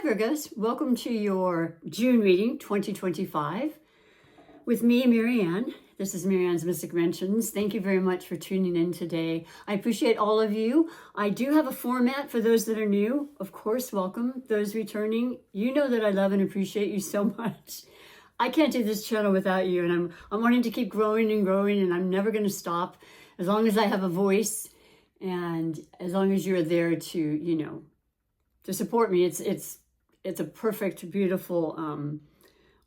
Virgos, welcome to your June reading 2025 with me, Marianne. This is Marianne's Mystic Mentions. Thank you very much for tuning in today. I appreciate all of you. I do have a format for those that are new. Of course, welcome. Those returning, you know that I love and appreciate you so much. I can't do this channel without you, and I'm wanting to keep growing and growing, and I'm never going to stop as long as I have a voice and as long as you're there to, to support me. It's a perfect, beautiful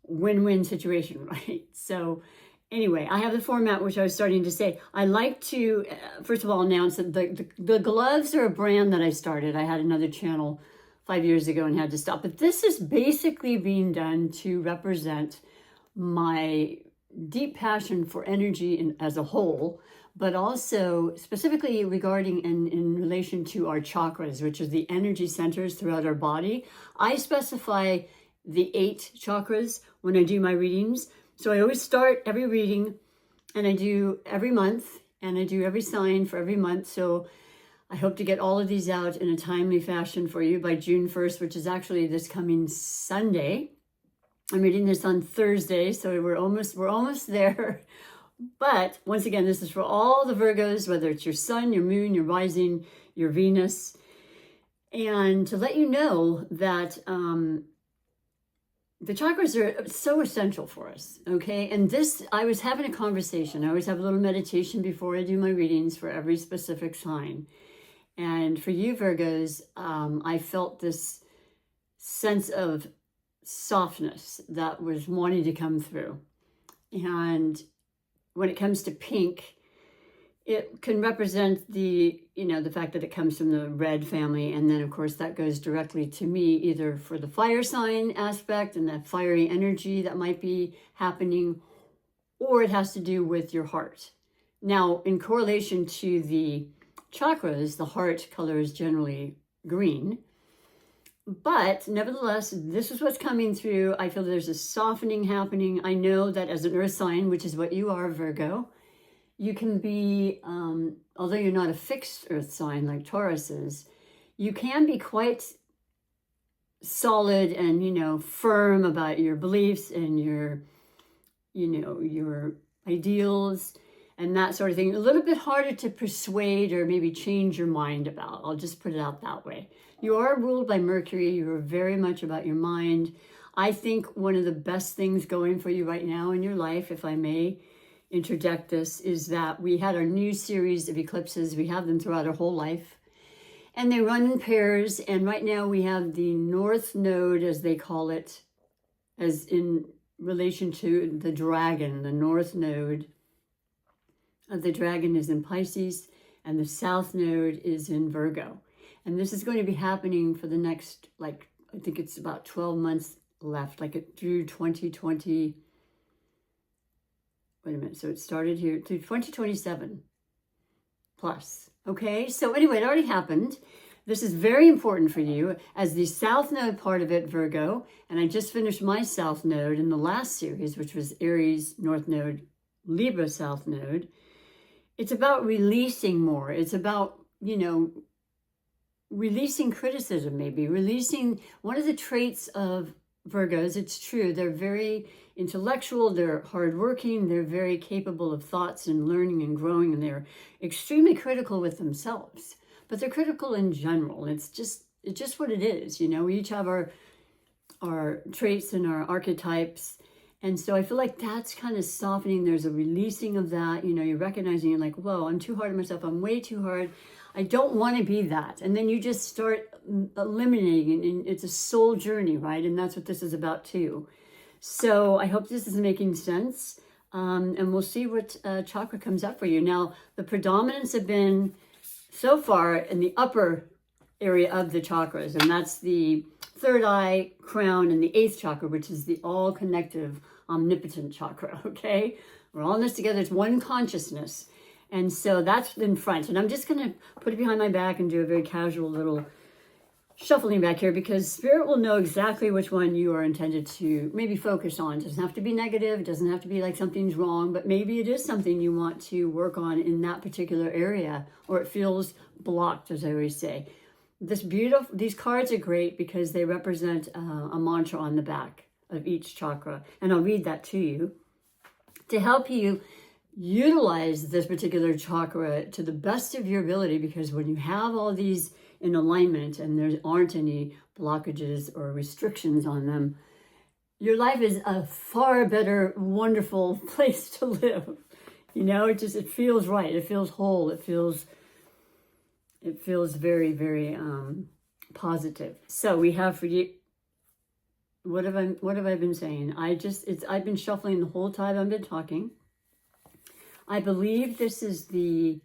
win-win situation, right? So anyway, I have the format, which I was starting to say. I like to, first of all, announce that the gloves are a brand that I started. I had another channel 5 years ago and had to stop. But this is basically being done to represent my deep passion for energy as a whole, but also specifically regarding in relation to our chakras, which is the energy centers throughout our body. I specify the 8 chakras when I do my readings. So I always start every reading, and I do every month, and I do every sign for every month. So I hope to get all of these out in a timely fashion for you by June 1st, which is actually this coming Sunday. I'm reading this on Thursday, so we're almost there. But once again, this is for all the Virgos, whether it's your sun, your moon, your rising, your Venus. And to let you know that the chakras are so essential for us, okay? And I was having a conversation. I always have a little meditation before I do my readings for every specific sign. And for you Virgos, I felt this sense of softness that was wanting to come through. And when it comes to pink, it can represent the fact that it comes from the red family. And then of course that goes directly to me, either for the fire sign aspect and that fiery energy that might be happening, or it has to do with your heart. Now, in correlation to the chakras, the heart color is generally green. But nevertheless, this is what's coming through. I feel there's a softening happening. I know that as an earth sign, which is what you are, Virgo, you can be, although you're not a fixed earth sign like Taurus is, you can be quite solid and, firm about your beliefs and your ideals and that sort of thing. A little bit harder to persuade or maybe change your mind about. I'll just put it out that way. You are ruled by Mercury. You are very much about your mind. I think one of the best things going for you right now in your life, if I may interject this, is that we had our new series of eclipses. We have them throughout our whole life. And they run in pairs. And right now we have the North Node, as they call it, as in relation to the dragon. The North Node of the dragon is in Pisces, and the South Node is in Virgo. And this is going to be happening for the next, I think it's about 12 months left, through 2020. Wait a minute. So it started here through 2027 plus. Okay. So anyway, it already happened. This is very important for you as the South Node part of it, Virgo. And I just finished my South Node in the last series, which was Aries North Node, Libra South Node. It's about releasing more. It's about, releasing criticism, maybe releasing one of the traits of Virgos. It's true. They're very intellectual. They're hardworking. They're very capable of thoughts and learning and growing. And they're extremely critical with themselves, but they're critical in general. It's just what it is. We each have our traits and our archetypes. And so I feel like that's kind of softening. There's a releasing of that. You're recognizing, you're like, whoa, I'm too hard on myself. I'm way too hard. I don't want to be that. And then you just start eliminating, and it's a soul journey, right? And that's what this is about too. So I hope this is making sense. And we'll see what chakra comes up for you. Now, the predominance have been so far in the upper area of the chakras, and that's the third eye, crown, and the 8th chakra, which is the all-connective, omnipotent chakra, okay? We're all in this together. It's one consciousness. And so that's in front. And I'm just going to put it behind my back and do a very casual little shuffling back here, because Spirit will know exactly which one you are intended to maybe focus on. It doesn't have to be negative. It doesn't have to be like something's wrong, but maybe it is something you want to work on in that particular area, or it feels blocked, as I always say. these cards are great because they represent a mantra on the back of each chakra. And I'll read that to you to help you utilize this particular chakra to the best of your ability, because when you have all these in alignment and there aren't any blockages or restrictions on them, your life is a far better, wonderful place to live. You know, it feels right. It feels whole. It feels very, very positive. So we have for you, what have I been saying? I've been shuffling the whole time I've been talking. I believe this is the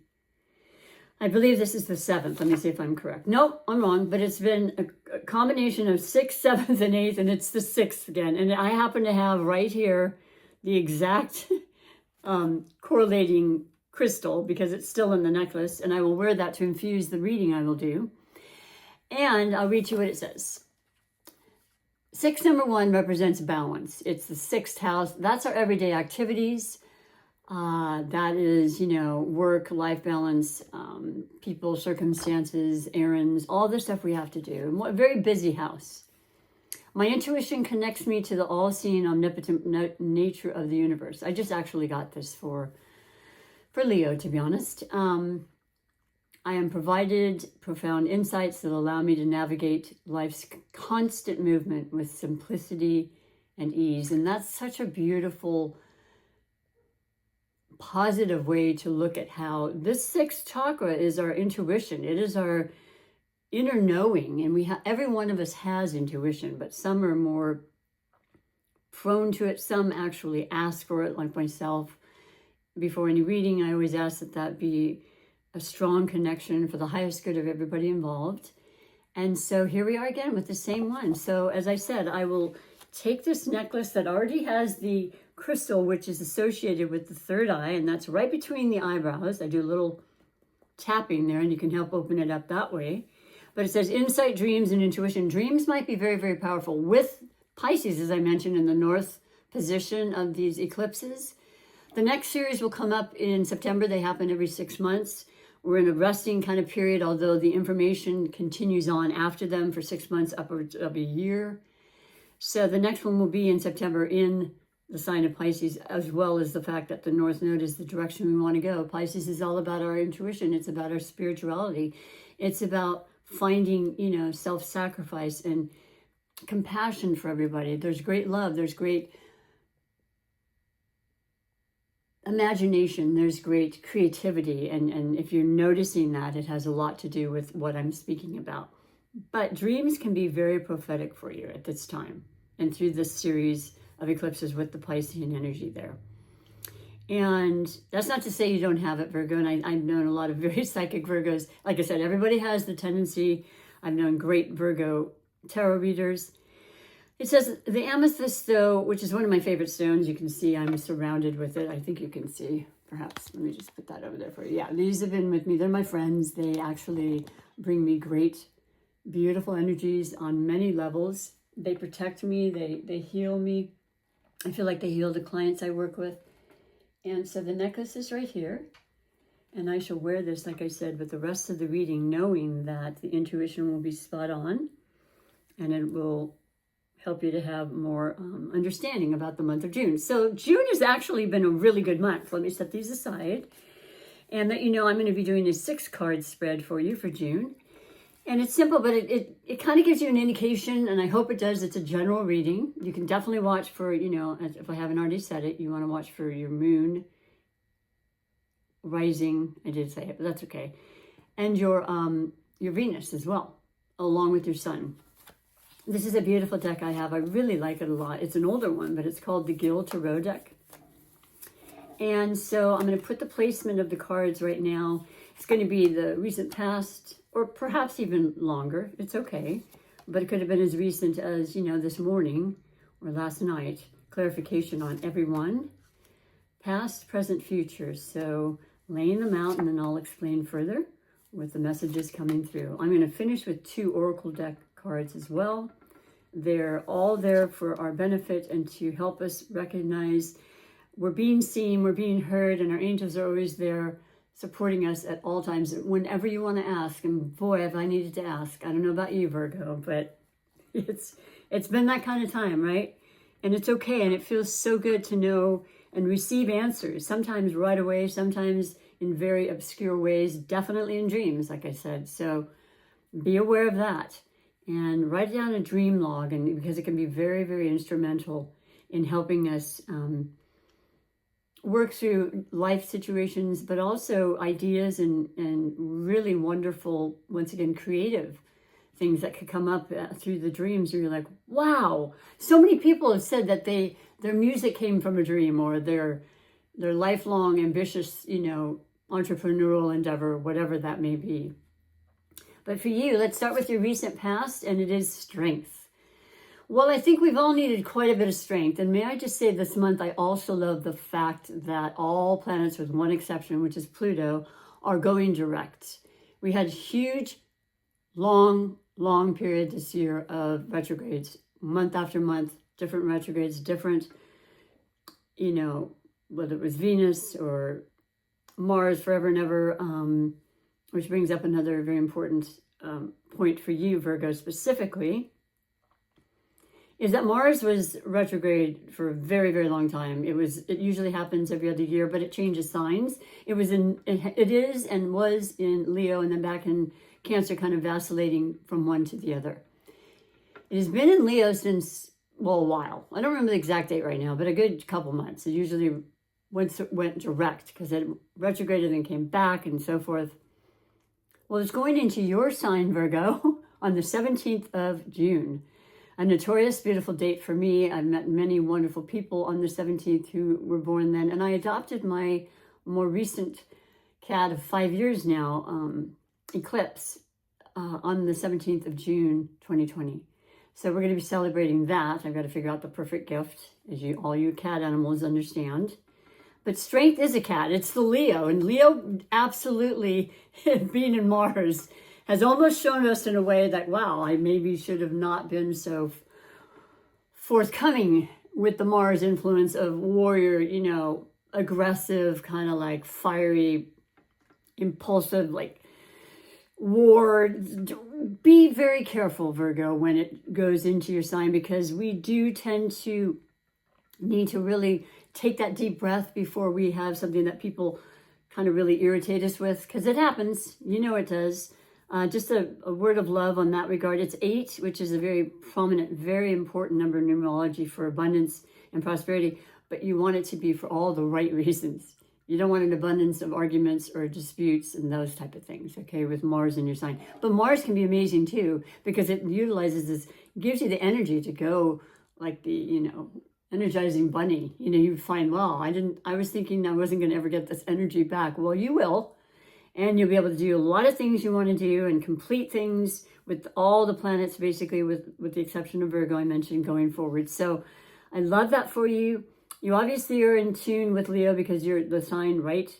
7th. Let me see if I'm correct. Nope, I'm wrong, but it's been a combination of 6th, 7th, and 8th, and it's the 6th again. And I happen to have right here the exact correlating crystal, because it's still in the necklace, and I will wear that to infuse the reading I will do. And I'll read you what it says. 6, number 1, represents balance. It's the 6th house. That's our everyday activities. That is, work, life balance, people, circumstances, errands, all the stuff we have to do. A very busy house. My intuition connects me to the all-seeing, omnipotent nature of the universe. I just actually got this for Leo, to be honest. I am provided profound insights that allow me to navigate life's constant movement with simplicity and ease. And that's such a beautiful, positive way to look at how this 6th chakra is our intuition. It is our inner knowing, and every one of us has intuition, but some are more prone to it. Some actually ask for it, like myself. Before any reading, I always ask that be a strong connection for the highest good of everybody involved. And so here we are again with the same one. So as I said, I will take this necklace that already has the crystal, which is associated with the third eye, and that's right between the eyebrows. I do a little tapping there, and you can help open it up that way. But it says insight, dreams, and intuition. Dreams might be very, very powerful with Pisces, as I mentioned, in the north position of these eclipses. The next series will come up in September. They happen every 6 months. We're in a resting kind of period, although the information continues on after them for 6 months, upwards of a year. So the next one will be in September in the sign of Pisces, as well as the fact that the North Node is the direction we want to go. Pisces is all about our intuition. It's about our spirituality. It's about finding, self-sacrifice and compassion for everybody. There's great love. There's great imagination. There's great creativity. And if you're noticing that, it has a lot to do with what I'm speaking about. But dreams can be very prophetic for you at this time and through this series of eclipses with the Piscean energy there. And that's not to say you don't have it, Virgo. And I've known a lot of very psychic Virgos. Like I said, everybody has the tendency. I've known great Virgo tarot readers. It says the amethyst, though, which is one of my favorite stones. You can see I'm surrounded with it. I think you can see, perhaps. Let me just put that over there for you. Yeah, these have been with me. They're my friends. They actually bring me great, beautiful energies on many levels. They protect me. They heal me. I feel like they heal the clients I work with. And so the necklace is right here. And I shall wear this, like I said, with the rest of the reading, knowing that the intuition will be spot on. And it will help you to have more understanding about the month of June. So June has actually been a really good month. Let me set these aside. And let you know I'm going to be doing a 6-card spread for you for June. And it's simple, but it kind of gives you an indication, and I hope it does. It's a general reading. You can definitely watch for, if I haven't already said it, you want to watch for your moon, rising, I did say it, but that's okay. And your Venus as well, along with your sun. This is a beautiful deck I have. I really like it a lot. It's an older one, but it's called the Gil Tarot deck. And so I'm going to put the placement of the cards right now. It's going to be the recent past, or perhaps even longer. It's okay. But it could have been as recent as, this morning or last night. Clarification on everyone. Past, present, future. So laying them out, and then I'll explain further with the messages coming through. I'm going to finish with 2 Oracle deck cards as well. They're all there for our benefit and to help us recognize we're being seen, we're being heard, and our angels are always there supporting us at all times, whenever you want to ask. And boy, have I needed to ask. I don't know about you, Virgo, but it's been that kind of time, right? And it's okay. And it feels so good to know and receive answers, sometimes right away, sometimes in very obscure ways, definitely in dreams, like I said. So be aware of that and write down a dream log, and because it can be very, very instrumental in helping us work through life situations, but also ideas and really wonderful, once again, creative things that could come up through the dreams. Where you're like, wow, so many people have said that their music came from a dream, or their lifelong ambitious, entrepreneurial endeavor, whatever that may be. But for you, let's start with your recent past, and it is strength. Well, I think we've all needed quite a bit of strength. And may I just say, this month, I also love the fact that all planets, with one exception, which is Pluto, are going direct. We had huge, long period this year of retrogrades, month after month, different retrogrades, different, whether it was Venus or Mars forever and ever, which brings up another very important point for you, Virgo, specifically, is that Mars was retrograde for a very, very long time. It usually happens every other year, but it changes signs. It is and was in Leo, and then back in Cancer, kind of vacillating from one to the other. It has been in Leo since, a while. I don't remember the exact date right now, but a good couple months. It usually went direct because it retrograded and came back and so forth. Well, it's going into your sign, Virgo, on the 17th of June. A notorious, beautiful date for me. I've met many wonderful people on the 17th who were born then. And I adopted my more recent cat of 5 years now, eclipse, on the 17th of June, 2020. So we're going to be celebrating that. I've got to figure out the perfect gift, as all you cat animals understand. But strength is a cat. It's the Leo. And Leo, absolutely, being in Mars, has almost shown us in a way that, wow, I maybe should have not been so forthcoming with the Mars influence of warrior, aggressive, kind of like fiery, impulsive, like war. Be very careful, Virgo, when it goes into your sign, because we do tend to need to really take that deep breath before we have something that people kind of really irritate us with, because it happens. It does. Just a word of love on that regard. It's 8, which is a very prominent, very important number in numerology for abundance and prosperity, but you want it to be for all the right reasons. You don't want an abundance of arguments or disputes and those type of things, okay, with Mars in your sign. But Mars can be amazing too, because it utilizes this, gives you the energy to go like the, energizing bunny. You find, well, I was thinking I wasn't going to ever get this energy back. Well, you will. And you'll be able to do a lot of things you want to do and complete things with all the planets, basically, with the exception of Virgo I mentioned, going forward. So I love that for you. You obviously are in tune with Leo because you're the sign right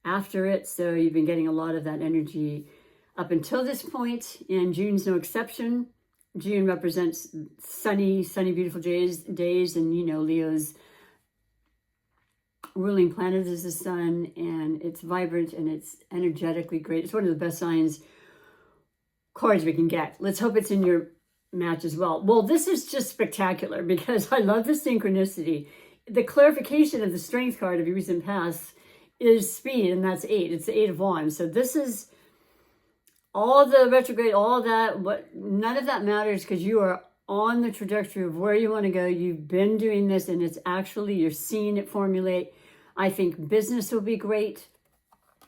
after it. So you've been getting a lot of that energy up until this point. And June's no exception. June represents sunny, beautiful days. And, Leo's ruling planet is the sun, and it's vibrant and it's energetically great. It's one of the best cards we can get. Let's hope it's in your match as well. Well, this is just spectacular because I love the synchronicity. The clarification of the strength card of your recent past is speed, and that's 8. It's the 8 of Wands. So this is all the retrograde, all that, none of that matters because you are on the trajectory of where you want to go. You've been doing this, and it's actually, you're seeing it formulate. I think business will be great.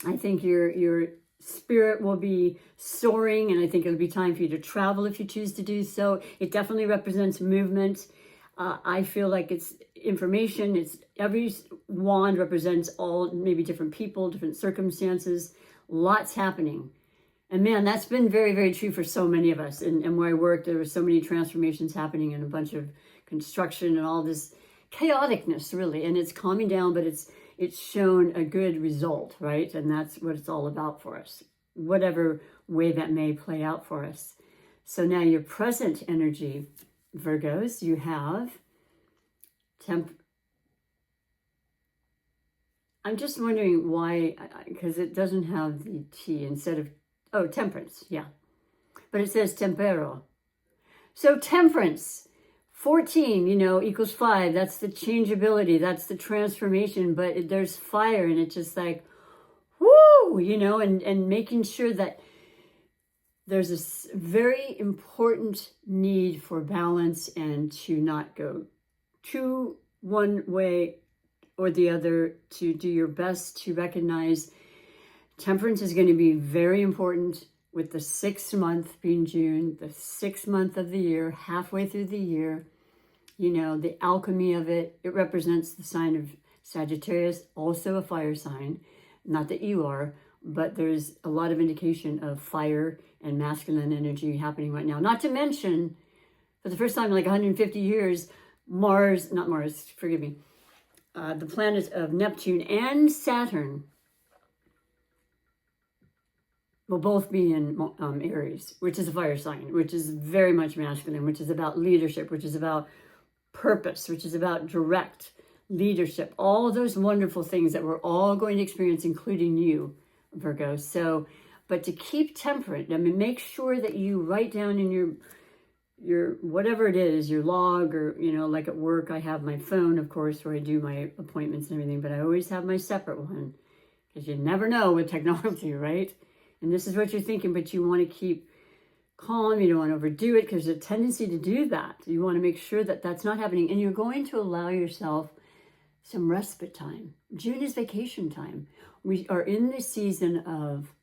I think your spirit will be soaring, and I think it'll be time for you to travel if you choose to do so. It definitely represents movement. I feel like it's information. It's every wand represents all maybe different people, different circumstances, lots happening. And man, that's been very, very true for so many of us. And where I worked, there were so many transformations happening and a bunch of construction and all this chaoticness, really. And it's calming down, but it's shown a good result, right? And that's what it's all about for us, whatever way that may play out for us. So now your present energy, Virgos, you have I'm just wondering why, because it doesn't have the T instead of, oh, temperance, yeah. But it says tempero. So temperance, 14, equals 5. That's the changeability. That's the transformation. But there's fire, and it's just like, whoo, and making sure that there's a very important need for balance and to not go too one way or the other, to do your best to recognize temperance is going to be very important with the 6th month being June, the 6th month of the year, halfway through the year. The alchemy of it, it represents the sign of Sagittarius, also a fire sign. Not that you are, but there's a lot of indication of fire and masculine energy happening right now. Not to mention, for the first time in like 150 years, the planets of Neptune and Saturn will both be in Aries, which is a fire sign, which is very much masculine, which is about leadership, which is about purpose, which is about direct leadership, all those wonderful things that we're all going to experience, including you, Virgo. So, but to keep temperate, make sure that you write down in your whatever it is, your log, or, like at work, I have my phone, of course, where I do my appointments and everything, but I always have my separate one, because you never know with technology, right? And this is what you're thinking, but you want to keep calm. You don't want to overdo it, because there's a tendency to do that. You want to make sure that that's not happening, and you're going to allow yourself some respite time. June is vacation time. We are in the season of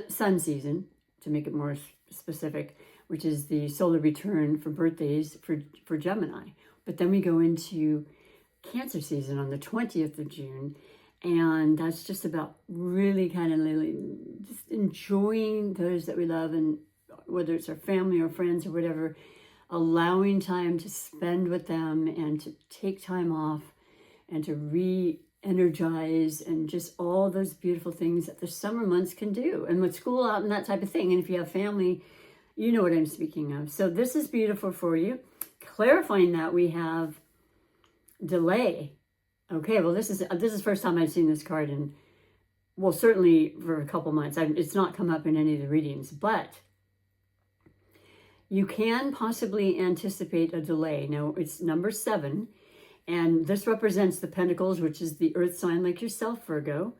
sun season, to make it more specific, which is the solar return for birthdays for Gemini. But then we go into Cancer season on the 20th of June, and that's just about really kind of just enjoying those that we love, and whether it's our family or friends or whatever, allowing time to spend with them and to take time off and to re-energize, and just all those beautiful things that the summer months can do, and with school out and that type of thing. And if you have family, you know what I'm speaking of. So this is beautiful for you. Clarifying that, we have delay. Okay, well, this is the first time I've seen this card, and well, certainly for a couple months. It's not come up in any of the readings, but you can possibly anticipate a delay. Now, it's number 7, and this represents the Pentacles, which is the earth sign like yourself, Virgo.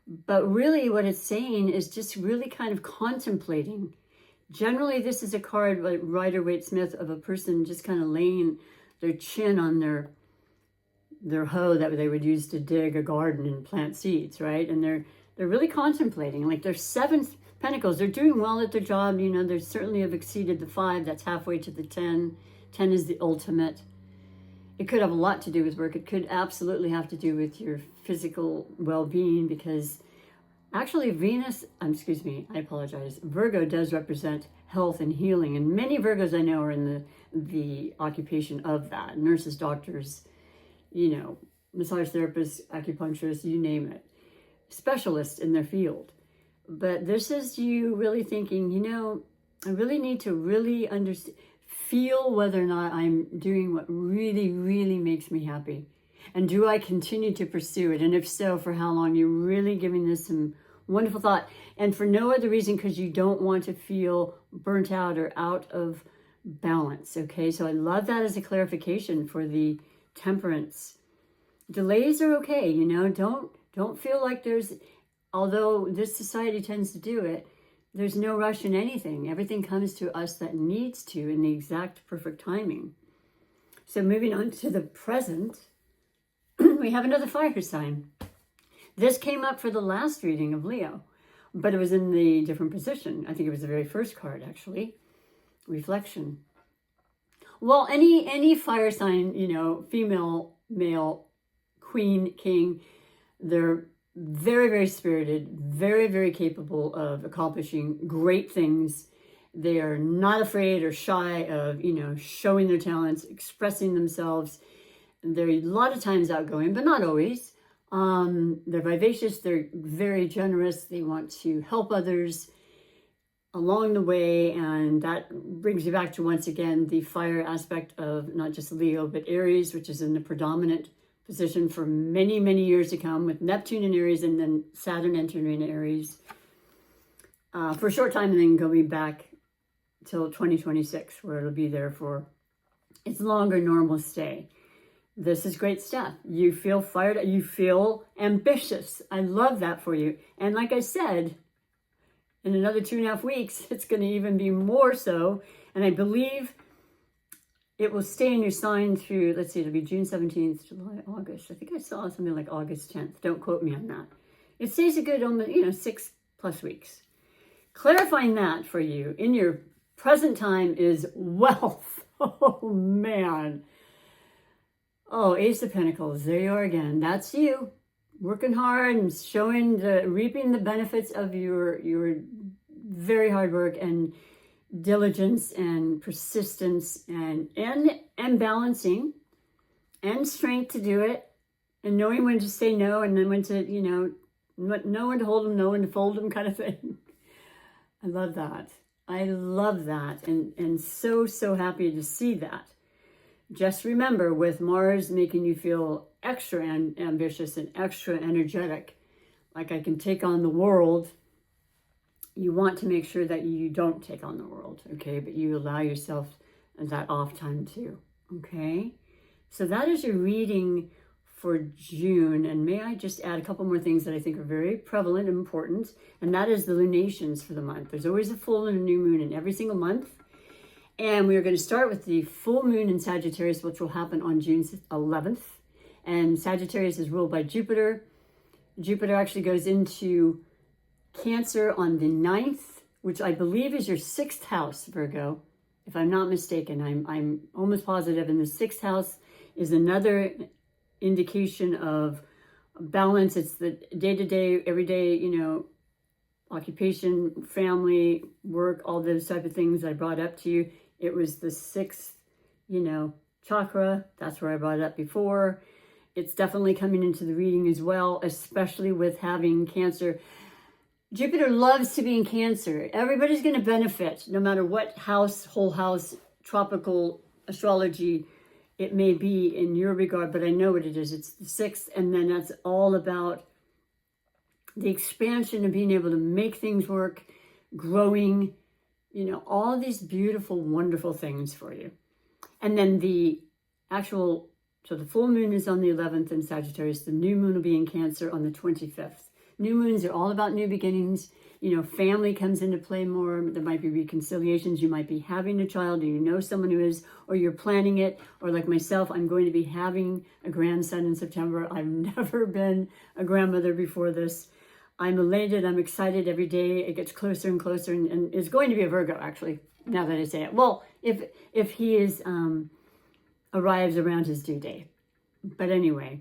But really what it's saying is just really kind of contemplating. Generally, this is a card like Rider-Waite-Smith, of a person just kind of laying their chin on their hoe that they would use to dig a garden and plant seeds, right? And they're really contemplating, like their 7th Pentacles. They're doing well at their job. They certainly have exceeded the 5. That's halfway to the 10. 10 is the ultimate. It could have a lot to do with work. It could absolutely have to do with your physical well-being, because actually Virgo does represent health and healing. And many Virgos I know are in the occupation of that. Nurses, doctors, massage therapists, acupuncturists, you name it. Specialists in their field. But this is you really thinking, I really need to really feel whether or not I'm doing what really, really makes me happy. And do I continue to pursue it? And if so, for how long? You're really giving this some wonderful thought. And for no other reason, because you don't want to feel burnt out or out of balance. Okay, so I love that as a clarification for the temperance. Delays are okay, don't feel like although this society tends to do it, there's no rush in anything. Everything comes to us that needs to in the exact perfect timing. So moving on to the present, we have another fire sign. This came up for the last reading of Leo, but it was in the different position. I think it was the very first card, actually. Reflection. Well, any fire sign, female, male, queen, king, they're very, very spirited, very, very capable of accomplishing great things. They are not afraid or shy of, showing their talents, expressing themselves. They're a lot of times outgoing, but not always. They're vivacious. They're very generous. They want to help others along the way. And that brings you back to, once again, the fire aspect of not just Leo, but Aries, which is in the predominant position for many, many years to come, with Neptune in Aries and then Saturn entering in Aries for a short time, and then going back till 2026, where it'll be there for its longer normal stay. This is great stuff. You feel fired, you feel ambitious. I love that for you. And like I said, in another 2.5 weeks, it's going to even be more so. And I believe it will stay in your sign through, let's see, it'll be June 17th, July, August. I think I saw something like August 10th. Don't quote me on that. It stays a good, 6+ weeks. Clarifying that for you in your present time is wealth. Oh, man. Oh, Ace of Pentacles. There you are again. That's you. Working hard and reaping the benefits of your very hard work and diligence and persistence and balancing and strength to do it, and knowing when to say no and then when to, know when to hold them, know when to fold them, kind of thing. I love that. I love that. And so, so happy to see that. Just remember, with Mars making you feel extra ambitious and extra energetic, like I can take on the world, you want to make sure that you don't take on the world, okay? But you allow yourself that off time too, okay? So that is your reading for June. And may I just add a couple more things that I think are very prevalent and important, and that is the lunations for the month. There's always a full and a new moon in every single month. And we are going to start with the full moon in Sagittarius, which will happen on June 11th. And Sagittarius is ruled by Jupiter. Jupiter actually goes into Cancer on the 9th, which I believe is your 6th house, Virgo. If I'm not mistaken, I'm almost positive. And the 6th house is another indication of balance. It's the day-to-day, everyday, occupation, family, work, all those type of things I brought up to you. It was the 6th, chakra. That's where I brought it up before. It's definitely coming into the reading as well, especially with having Cancer. Jupiter loves to be in Cancer. Everybody's going to benefit, no matter what house, whole house, tropical astrology it may be in your regard, but I know what it is. It's the 6th, and then that's all about the expansion of being able to make things work, growing, all these beautiful, wonderful things for you. And then the full moon is on the 11th in Sagittarius. The new moon will be in Cancer on the 25th. New moons are all about new beginnings. Family comes into play more. There might be reconciliations. You might be having a child, or you know someone who is, or you're planning it. Or like myself, I'm going to be having a grandson in September. I've never been a grandmother before this. I'm elated. I'm excited every day. It gets closer and closer, and is going to be a Virgo, actually, now that I say it. Well, if he arrives around his due date. But anyway,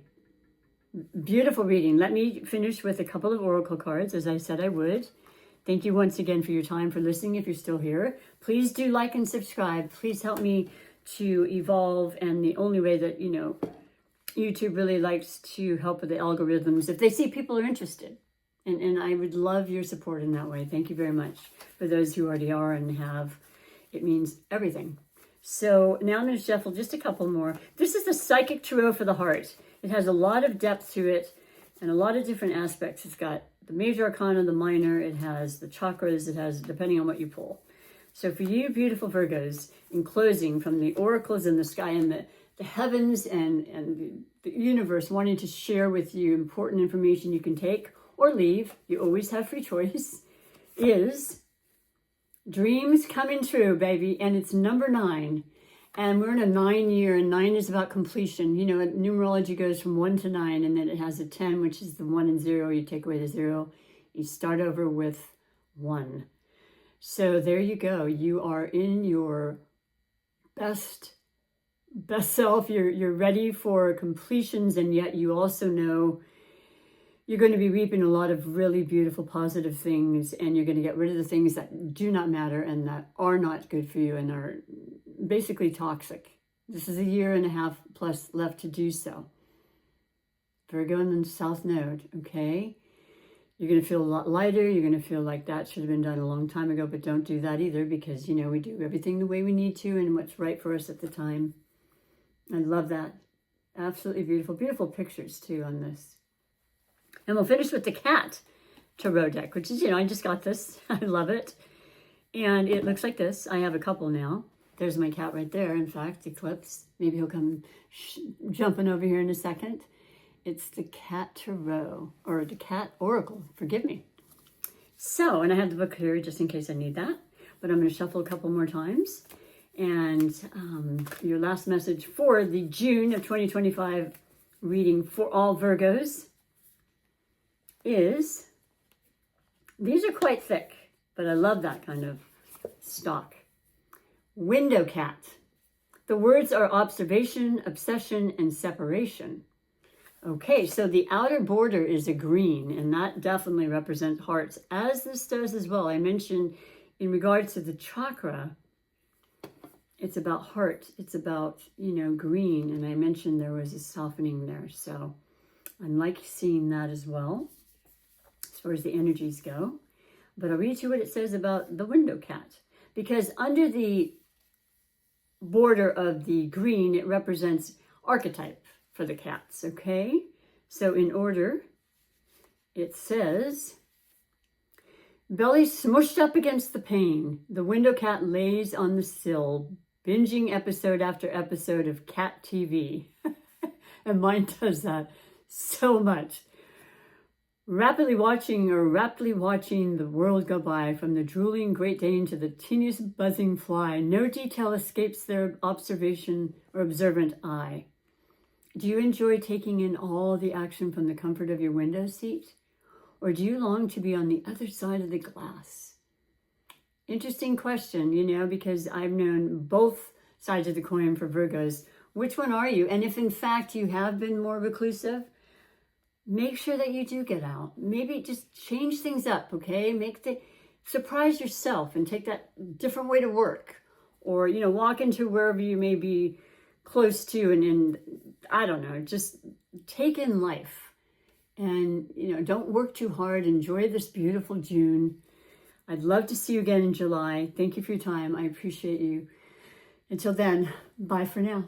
beautiful reading. Let me finish with a couple of oracle cards, as I said I would. Thank you once again for your time, for listening, if you're still here. Please do like and subscribe. Please help me to evolve, and the only way that, YouTube really likes to help with the algorithms, if they see people are interested. And I would love your support in that way. Thank you very much. For those who already are and have, it means everything. So now I'm going to shuffle just a couple more. This is the Psychic Tarot for the Heart. It has a lot of depth to it and a lot of different aspects. It's got the major arcana, the minor. It has the chakras. It has, depending on what you pull. So for you beautiful Virgos, in closing, from the oracles in the sky and the heavens and the universe wanting to share with you important information you can take or leave, you always have free choice, is dreams coming true, baby. And it's number 9. And we're in a 9 year, and 9 is about completion. Numerology goes from 1 to 9, and then it has a 10, which is the 1 and 0. You take away the 0, you start over with 1. So there you go. You are in your best self. You're ready for completions, and yet you also know you're going to be reaping a lot of really beautiful, positive things, and you're going to get rid of the things that do not matter and that are not good for you and are basically toxic. This is a 1.5 years plus left to do so. Virgo in the South Node, okay? You're going to feel a lot lighter. You're going to feel like that should have been done a long time ago, but don't do that either, because, we do everything the way we need to and what's right for us at the time. I love that. Absolutely beautiful. Beautiful pictures too on this. And we'll finish with the cat tarot deck, which is, I just got this. I love it. And it looks like this. I have a couple now. There's my cat right there, in fact, Eclipse. Maybe he'll come jumping over here in a second. It's the Cat Tarot, or the Cat Oracle, forgive me. So, and I have the book here just in case I need that. But I'm going to shuffle a couple more times. And your last message for the June of 2025 reading for all Virgos is, these are quite thick, but I love that kind of stock. Window cat. The words are observation, obsession, and separation. Okay, so the outer border is a green, and that definitely represents hearts, as this does as well. I mentioned in regards to the chakra, it's about heart. It's about, green, and I mentioned there was a softening there. So I'm like seeing that as well, as far as the energies go. But I'll read you what it says about the window cat, because under the border of the green, it represents archetype for the cats, okay? So in order, it says, belly smushed up against the pane, the window cat lays on the sill, binging episode after episode of cat TV. And mine does that so much. Rapidly watching the world go by, from the drooling Great Dane to the teeniest buzzing fly. No detail escapes their observation or observant eye. Do you enjoy taking in all the action from the comfort of your window seat? Or do you long to be on the other side of the glass? Interesting question, because I've known both sides of the coin for Virgos. Which one are you? And if in fact you have been more reclusive, make sure that you do get out. Maybe just change things up, okay? Surprise yourself and take that different way to work. Or, walk into wherever you may be close to, and I don't know, just take in life. And, don't work too hard. Enjoy this beautiful June. I'd love to see you again in July. Thank you for your time. I appreciate you. Until then, bye for now.